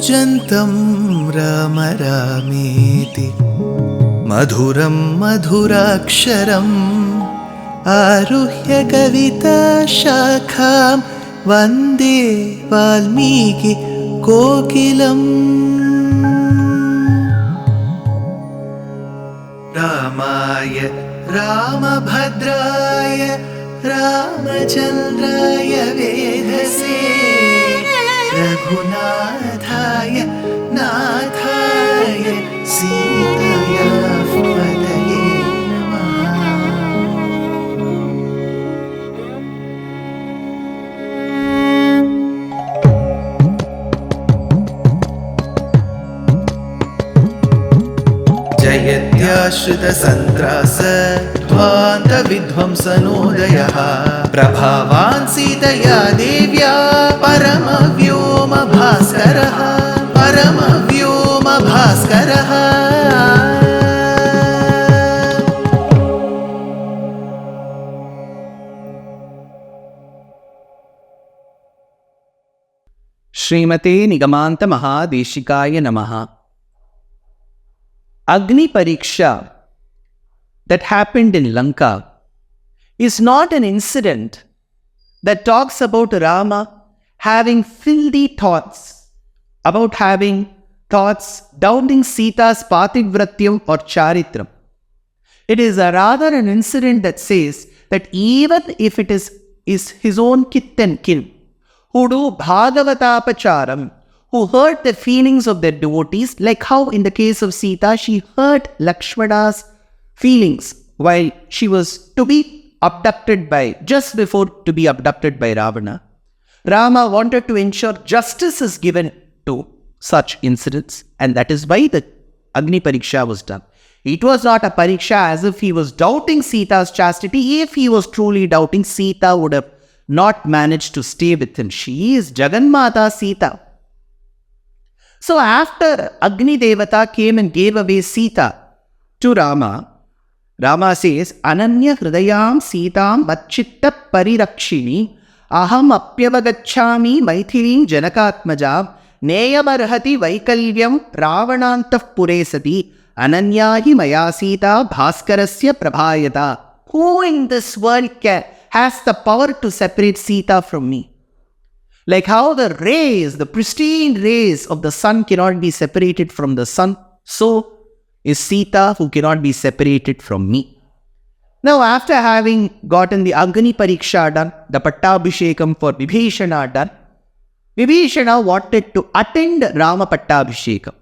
कूजन्तं राम रामेति मधुरं मधुराक्षरम् आरुह्य कविताशाखां वन्दे वाल्मीकि कोकिलम्। रामाय रामभद्राय रामचन्द्राय वेधसे रघुनाथाय नाथाय सीताय पतये नमः। जयत्याश्रितसन्त्रास ध्वान्तविध्वंसनोदयः प्रभावान् सीतया देव्या परमव्योमभास्करः परमव्योमभास्करः। श्रीमते निगमान्त महादेशिकाय नमः। Agni Pariksha that happened in Lanka is not an incident that talks about Rama having filthy thoughts, about having thoughts doubting Sita's Pativratyam or Charitram. It is rather an incident that says that even if it is his own kith and kin who do Bhagavatapacharam, who hurt the feelings of their devotees, like how in the case of Sita, she hurt Lakshmana's feelings while she was to be abducted just before to be abducted by Ravana. Rama wanted to ensure justice is given to such incidents, and that is why the Agni Pariksha was done. It was not a Pariksha as if he was doubting Sita's chastity. If he was truly doubting, Sita would have not managed to stay with him. She is Jagannmata Sita. So after Agni Devata came and gave away Sita to Rama, Rama says, Ananya Hridayam Sitam Vachitta Parirakshini Aham Apyavagachami Maithilim Janakatmajam Neyamarhati Vaikalyam Ravanantah Puresati Ananyahi Maya Sita Bhaskarasya Prabhayata. Who in this world has the power to separate Sita from me? Like how the rays, the pristine rays of the sun cannot be separated from the sun, so is Sita who cannot be separated from me. Now after having gotten the Agni Pariksha done, the Pattabhishekam for Vibhishana done, Vibhishana wanted to attend Rama Pattabhishekam.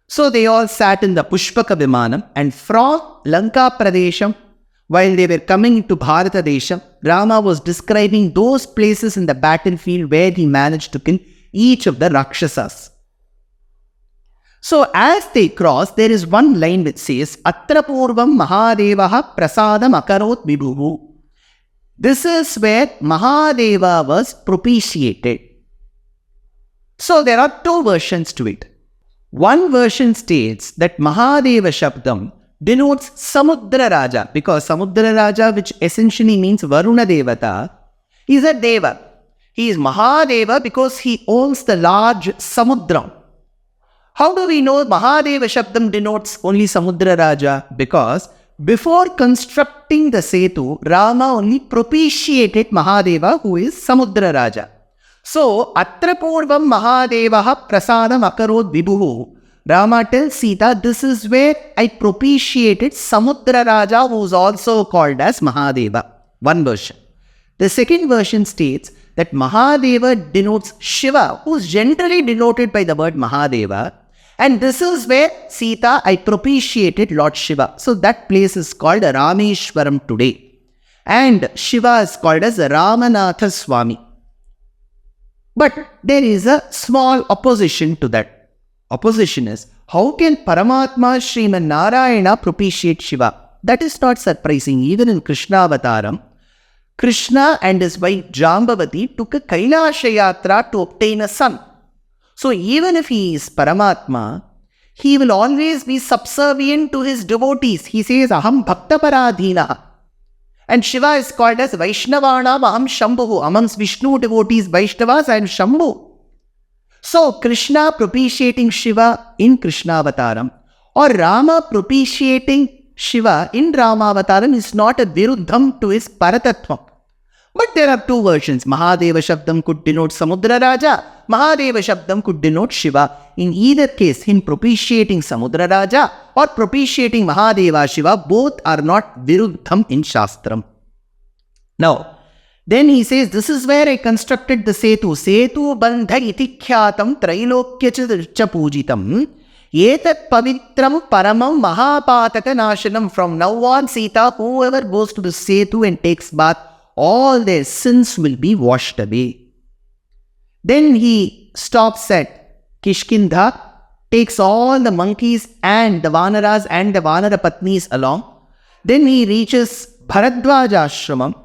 So they all sat in the Pushpaka Vimanam, and from Lanka Pradesham, while they were coming to Bharata Desham, Rama was describing those places in the battlefield where he managed to kill each of the Rakshasas. So as they cross, there is one line which says, Atra Purvam Mahadevaha Prasadam Akarot Vibhuhu. This is where Mahadeva was propitiated. So there are two versions to it. One version states that Mahadeva Shabdam denotes Samudra Raja, because Samudra Raja, which essentially means Varuna Devata, is a Deva. He is Mahadeva because he owns the large Samudra. How do we know Mahadeva Shabdam denotes only Samudra Raja? Because before constructing the Setu, Rama only propitiated Mahadeva, who is Samudra Raja. So, Atra Purvam Mahadevaha Prasadam Akarod Vibhuhu. Rama tells Sita, this is where I propitiated Samudra Raja, who is also called as Mahadeva. One version. The second version states that Mahadeva denotes Shiva, who is generally denoted by the word Mahadeva. And this is where Sita, I propitiated Lord Shiva. So that place is called Rameshwaram today. And Shiva is called as Ramanatha Swami. But there is a small opposition to that. Opposition is, how can Paramatma Sriman Narayana propitiate Shiva? That is not surprising. Even in Krishna Avataram, Krishna and his wife Jambavati took a Kailasha Yatra to obtain a son. So even if he is Paramatma, he will always be subservient to his devotees. He says, Aham Bhakta Paradhina. And Shiva is called as Vaishnavana Aham Shambhu. Amongst Vishnu devotees, Vaishnavas, I am Shambhu. So Krishna propitiating Shiva in Krishnavataram or Rama propitiating Shiva in Ramavataram is not a viruddham to his Paratattvam. But there are two versions. Mahadeva Shabdam could denote Samudra Raja. Mahadeva Shabdam could denote Shiva. In either case, him propitiating Samudra Raja or propitiating Mahadeva Shiva, both are not viruddham in Shastram. Now, then he says, this is where I constructed the Setu. Setu bandha iti khyatam trailokya cha pujitam. Etat pavitram paramam mahapataka nashanam. From now on, Sita, whoever goes to the Setu and takes bath, all their sins will be washed away. Then he stops at Kishkindha, takes all the monkeys and the Vanaras and the Vanara Patnis along. Then he reaches Bharadwaja Ashramam.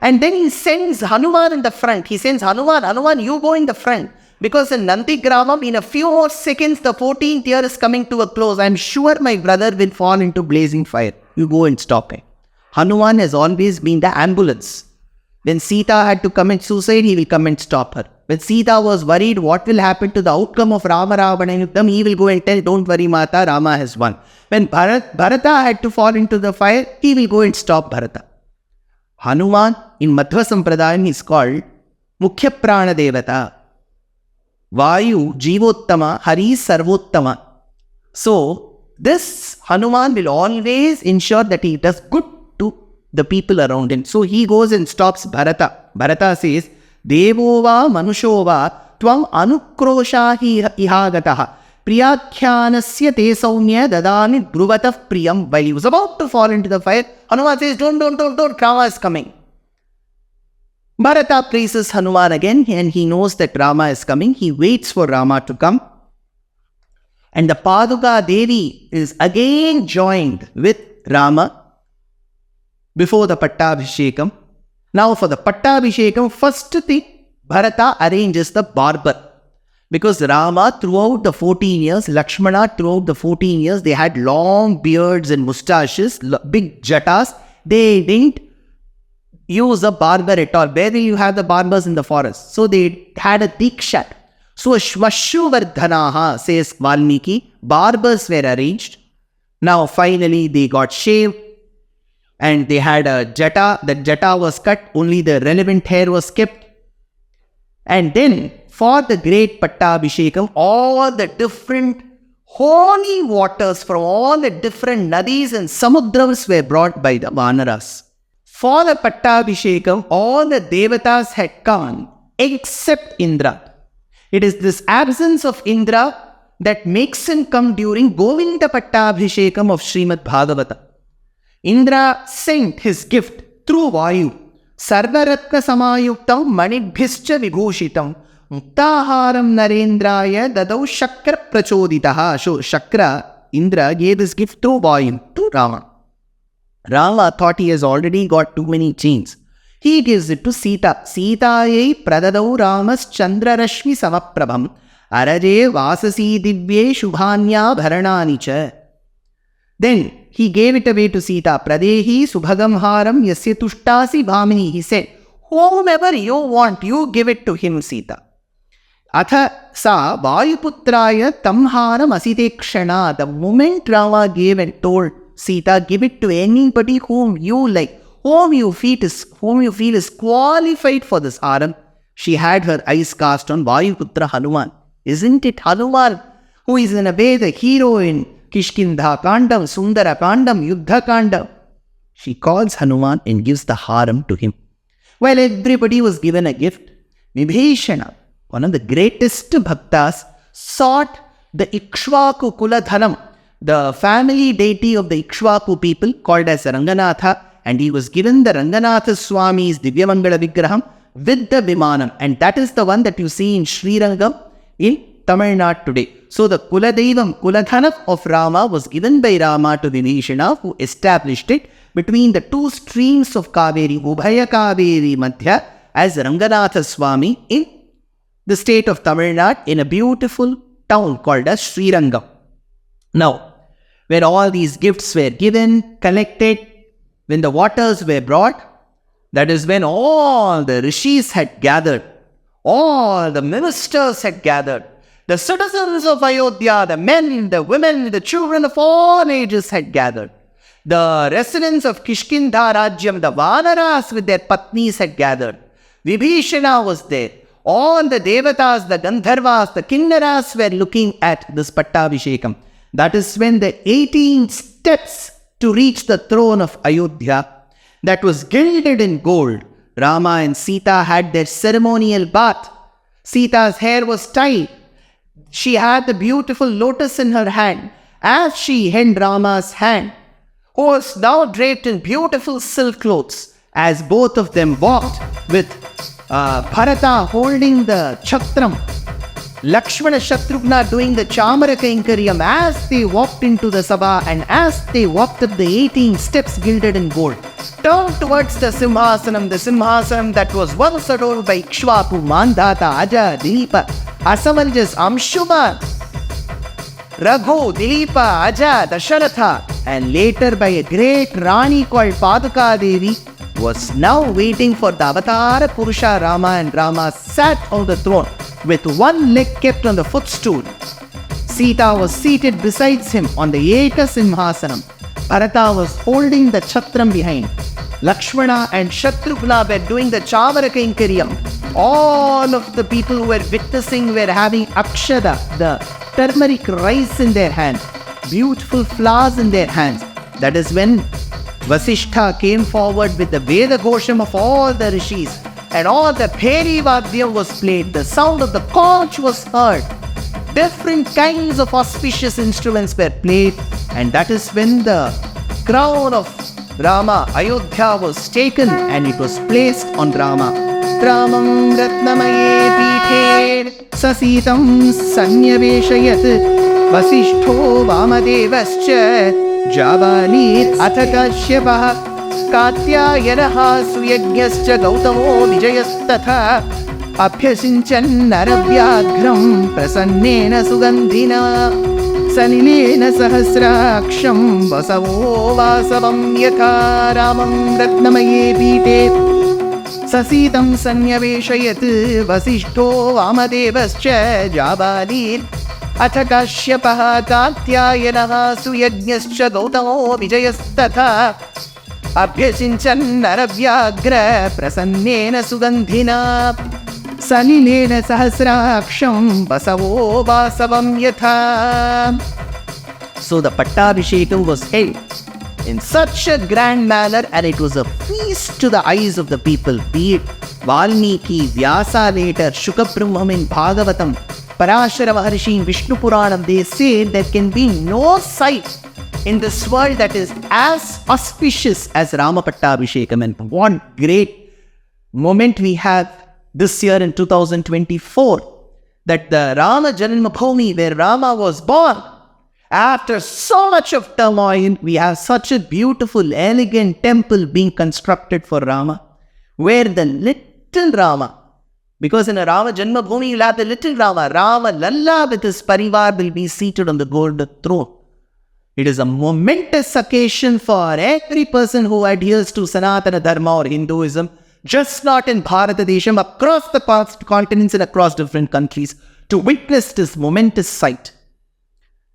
And then he sends Hanuman in the front. He sends Hanuman, you go in the front. Because in Nandigramam, in a few more seconds, the 14th year is coming to a close. I'm sure my brother will fall into blazing fire. You go and stop him. Hanuman has always been the ambulance. When Sita had to commit suicide, he will come and stop her. When Sita was worried what will happen to the outcome of Rama Ravana Yuddham, he will go and tell, don't worry Mata, Rama has won. When Bharata had to fall into the fire, he will go and stop Bharata. Hanuman in Madhva Sampradayam is called Mukhya Prana Devata. Vayu Jivottama, Hari Sarvottama. So, this Hanuman will always ensure that he does good to the people around him. So, he goes and stops Bharata. Bharata says, Devo va manusho va tvam anukrosha ihagataha priyakhyanasya te saumya dadani dhruvatah priyam. While he was about to fall into the fire, Hanuman says, don't, Rama is coming. Bharata praises Hanuman again and he knows that Rama is coming. He waits for Rama to come. And the Paduka Devi is again joined with Rama before the Pattabhishekam. Now for the Pattabhishekam, first thing, Bharata arranges the barber. Because Rama throughout the 14 years, Lakshmana throughout the 14 years, they had long beards and mustaches, big jatas. They didn't use a barber at all. Where will you have the barbers in the forest? So they had a dikshat. So Shmashuvardhanaha, says Valmiki, barbers were arranged. Now finally they got shaved and they had a jata. The jata was cut, only the relevant hair was kept. And then for the great Pattabhishekam, all the different holy waters from all the different nadis and samudrams were brought by the Vanaras. For the Pattabhishekam, all the devatas had come except Indra. It is this absence of Indra that makes him come during Govinda Pattabhishekam of Srimad Bhagavata. Indra sent his gift through Vayu. Sarvaratna samayuktam manibhischa vibhushitam muktaharam narendraya dadau shakra prachoditaha. So Shakra, Indra gave his gift through Vayu to Rama. Rama thought he has already got too many chains. He gives it to Sita. Sitaye pradadau Ramas chandrarashmi samaprabham araje vasasi divye shubhanya bharanani cha. Then he gave it away to Sita. Pradehi subhagam haram yasya tushtasi bhamini. He said, whomever you want, you give it to him, Sita. Atha sa vayuputraya tamharam asitekshana. The moment Rama gave and told Sita, give it to anybody whom you like, whom you feel is qualified for this haram. She had her eyes cast on Vayuputra Hanuman. Isn't it Hanuman who is in a way the hero in Kishkindha Kandam, Sundara Kandam, Yuddha Kandam? She calls Hanuman and gives the haram to him. While everybody was given a gift, Vibhishana, one of the greatest bhaktas, sought the Ikshvaku Kuladhanam, the family deity of the Ikshvaku people called as Ranganatha, and he was given the Ranganatha Swami's Divyamangala Vigraham with the Vimanam, and that is the one that you see in Srirangam in Tamil Nadu today. So the Kuladevam, Kuladhanam of Rama was given by Rama to Vibhishana, who established it between the two streams of Kaveri, Ubhaya Kaveri Madhya, as Ranganatha Swami in the state of Tamil Nadu in a beautiful town called as Srirangam. Now, when all these gifts were given, collected, when the waters were brought, that is when all the rishis had gathered, all the ministers had gathered, The citizens of Ayodhya, the men, the women, the children of all ages had gathered. The residents of Kishkindha Rajyam, the Vanaras with their patnis had gathered. Vibhishana was there. All the Devatas, the Gandharvas, the Kinnaras were looking at this Pattabhishekam. That is when the 18 steps to reach the throne of Ayodhya, that was gilded in gold. Rama and Sita had their ceremonial bath. Sita's hair was tied. She had the beautiful lotus in her hand. As she held Rama's hand, who was now draped in beautiful silk clothes, as both of them walked with Bharata holding the Chakram, Lakshmana Shatrughna doing the Chamaraka Inkariyam, as they walked into the Sabha and as they walked up the 18 steps gilded in gold, turned towards the Simhasanam that was once adorned by Ikshvaku, Mandata, Aja, Dilipa, Asamanjas, Amshuman, Raghu, Dilipa, Aja, Dasharatha, and later by a great Rani called Paduka Devi, was now waiting for the Avatara Purusha Rama, and Rama sat on the throne with one leg kept on the footstool. Sita was seated beside him on the Eka Simhasanam. Bharata was holding the Chatram behind. Lakshmana and Shatrughna were doing the Chamaraka Inkariyam. All of the people who were witnessing were having Akshada, the turmeric rice in their hand, beautiful flowers in their hands. That is when Vasishtha came forward with the Veda Gosham of all the rishis, and all the Pheri Vadyam was played, the sound of the conch was heard, different kinds of auspicious instruments were played, and that is when the crown of Rama, Ayodhya, was taken and it was placed on Rama. Ramam Ratnamaye Pithe Sasitam Sanyaveshayat Vasishtho Vamadevascha Javanir Athakashyapah Katyayanaha Suyajnyascha Gautamo Vijayastatha Abhyasinchan Naravyagram Prasannena Sugandhina Sanilena Sahasraksham Vasavo Vasavam Yatha Ramam Ratnamaye Pite Sasitam Sanyaveshayat Vasishto Vamadevascha Javanir Athakashyapah Katyayanaha Suyajnyascha Gautamo Vijayastatha Abhyasinchan Naravyagra Prasannena Sugandhina Sanilena Sahasraksham Vasavo Vasavam Yatha. So the Pattabhishekam was held in such a grand manner, and it was a feast to the eyes of the people, be it Valmiki, Vyasa later, Shukabrahmam in Bhagavatam, Parashara Maharshi in Vishnu Puranam. They say there can be no sight in this world that is as auspicious as Rama Pattabhishekam. And what great moment we have this year in 2024, that the Rama Janmabhoomi, where Rama was born, after so much of turmoil, we have such a beautiful, elegant temple being constructed for Rama, where the little Rama, because in a Rama Janmabhoomi you'll have the little Rama, Rama Lalla with his parivar will be seated on the golden throne. It is a momentous occasion for every person who adheres to Sanatana Dharma or Hinduism, just not in Bharatadesham, across the past continents and across different countries, to witness this momentous sight.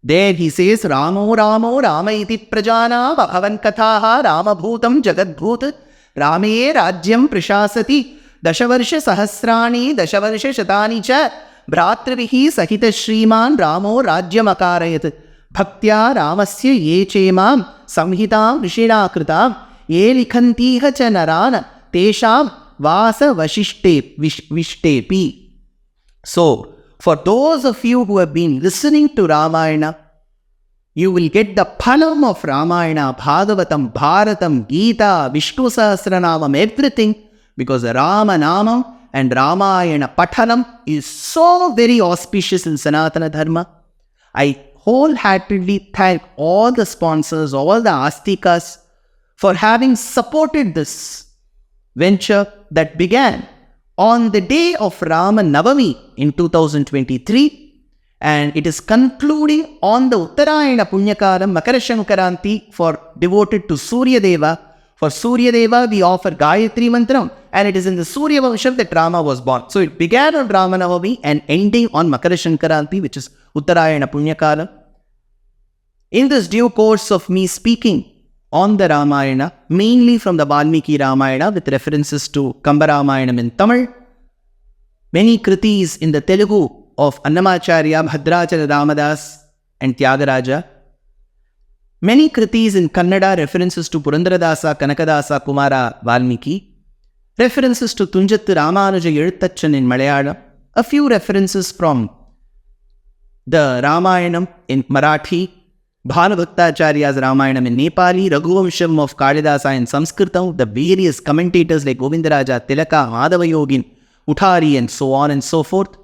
There he says, Ramo Ramo Rama iti prajana bhavan kathaha Rama bhutam jagat bhut Rame rajyam prashasati Dashavarsha sahasrani Dashavarsha shatani cha Bhratravihi sahita shriman Ramo rajyam akarayat Bhaktya Ramasya ye chemam Samhitam rishina kritam Ye likhantiha cha narana Tesham vasa vishtepi. So, for those of you who have been listening to Ramayana, you will get the phalam of Ramayana, Bhagavatam, Bharatam, Gita, Vishnu Sahasranamam, everything, because Rama Namam and Ramayana Pathanam is so very auspicious in Sanatana Dharma. I wholeheartedly thank all the sponsors, all the Astikas for having supported this venture that began on the day of Rama Navami in 2023, and it is concluding on the Uttarayana Punyakalam Makara Shankaranti for devoted to Surya Deva, For Surya Deva, we offer Gayatri Mantram, and it is in the Surya Vansham that Rama was born. So it began on Ramanavami and ending on Makara Shankaranti, which is Uttarayana Punyakala. In this due course of me speaking on the Ramayana, mainly from the Valmiki Ramayana with references to Kamba Ramayanam in Tamil, many kritis in the Telugu of Annamacharya, Bhadrachala Ramadas and Tyagaraja, many kritis in Kannada, references to Purandaradasa, Kanakadasa, Kumara, Valmiki, references to Tunjattu Ramanuja Ezhuthachan in Malayalam, a few references from the Ramayanam in Marathi, Bhanubhaktacharya's Ramayanam in Nepali, Raghuvamsham of Kalidasa in Sanskritam, the various commentators like Govindaraja, Tilaka, Madhava Yogin, Uthari and so on and so forth,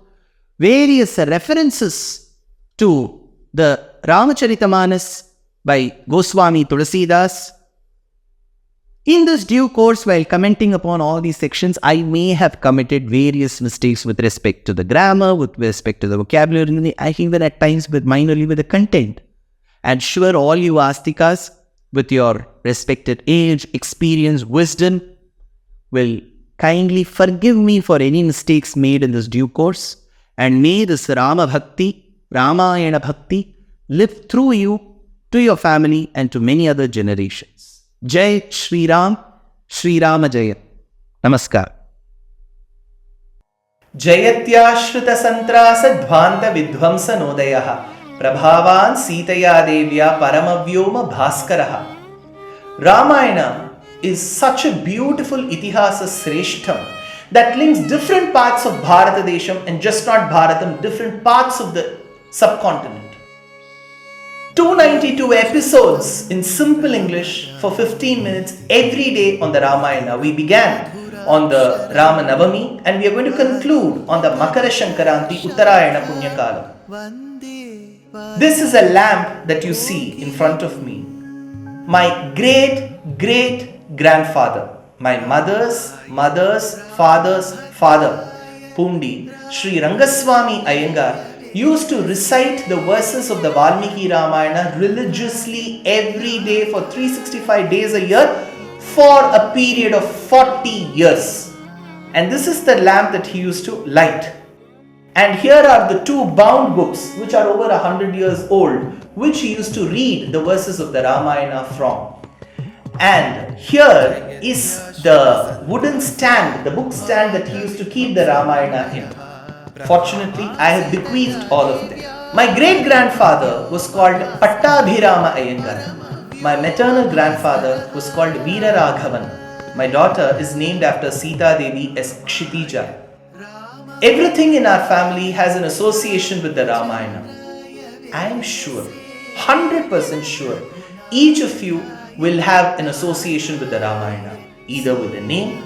various references to the Ramacharitamanus by Goswami Tulasidas. In this due course, while commenting upon all these sections, I may have committed various mistakes with respect to the grammar, with respect to the vocabulary, I even at times with minorly with the content. And sure, all you Astikas, with your respected age, experience, wisdom, will kindly forgive me for any mistakes made in this due course. And may this Rama Bhakti, Ramayana Bhakti, live through you, to your family, and to many other generations. Jai Shri Ram, Shri Rama Jaya. Namaskar. जयत्याश्रित संत्रास ध्वांत विध्वंस नोदयः प्रभावान सीतया देव्या परमव्योम भास्करः. Ramayana is such a beautiful itihasa sreshtham that links different parts of Bharata Desham, and just not Bharatam, different parts of the subcontinent. 292 episodes in simple English for 15 minutes every day on the Ramayana. We began on the Rama Navami and we are going to conclude on the Makara Shankaranti Uttarayana Punyakala. This is a lamp that you see in front of me. My great grandfather, my mother's father's father, Pundi, Sri Rangaswamy Iyengar, used to recite the verses of the Valmiki Ramayana religiously every day for 365 days a year for a period of 40 years. And this is the lamp that he used to light. And here are the two bound books which are over 100 years old, which he used to read the verses of the Ramayana from. And here is the wooden stand, the book stand that he used to keep the Ramayana in. Fortunately, I have bequeathed all of them. My great-grandfather was called Pattabhirama Iyengar. My maternal grandfather was called Veera Raghavan. My daughter is named after Sita Devi as Kshitija. Everything in our family has an association with the Ramayana. I am sure, 100% sure, each of you will have an association with the Ramayana, either with a name,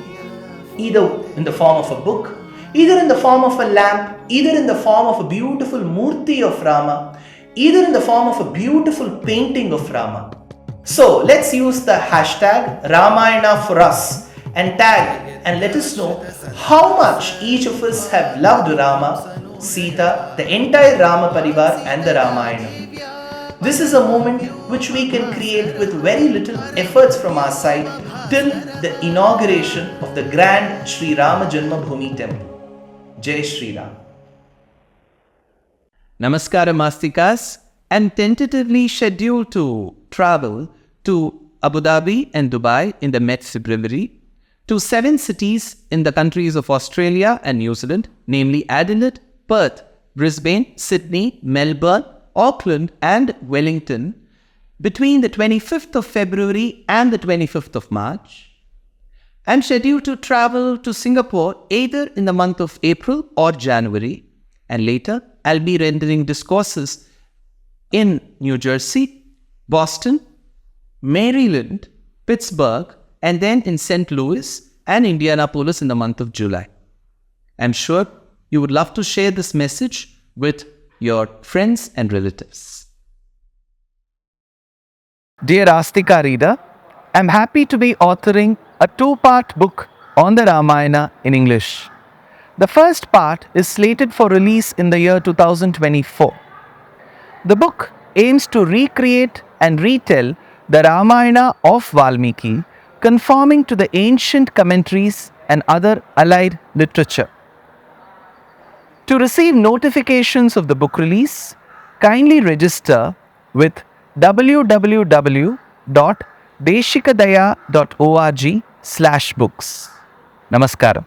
either in the form of a book, either in the form of a lamp, either in the form of a beautiful murti of Rama, either in the form of a beautiful painting of Rama. So let's use the hashtag Ramayana for us and tag and let us know how much each of us have loved Rama, Sita, the entire Rama Parivar and the Ramayana. This is a moment which we can create with very little efforts from our side till the inauguration of the grand Sri Rama Janmabhoomi temple. Jai Shri Ram. Namaskaram Astikas, and tentatively scheduled to travel to Abu Dhabi and Dubai in the Met February, to 7 cities in the countries of Australia and New Zealand, namely Adelaide, Perth, Brisbane, Sydney, Melbourne, Auckland and Wellington between the 25th of February and the 25th of March. I'm scheduled to travel to Singapore either in the month of April or January, and later I'll be rendering discourses in New Jersey, Boston, Maryland, Pittsburgh, and then in St. Louis and Indianapolis in the month of July. I'm sure you would love to share this message with your friends and relatives. Dear Astika reader, I'm happy to be authoring a 2-part book on the Ramayana in English. The first part is slated for release in the year 2024. The book aims to recreate and retell the Ramayana of Valmiki, conforming to the ancient commentaries and other allied literature. To receive notifications of the book release, kindly register with www.deshikadaya.org/books. Namaskaram.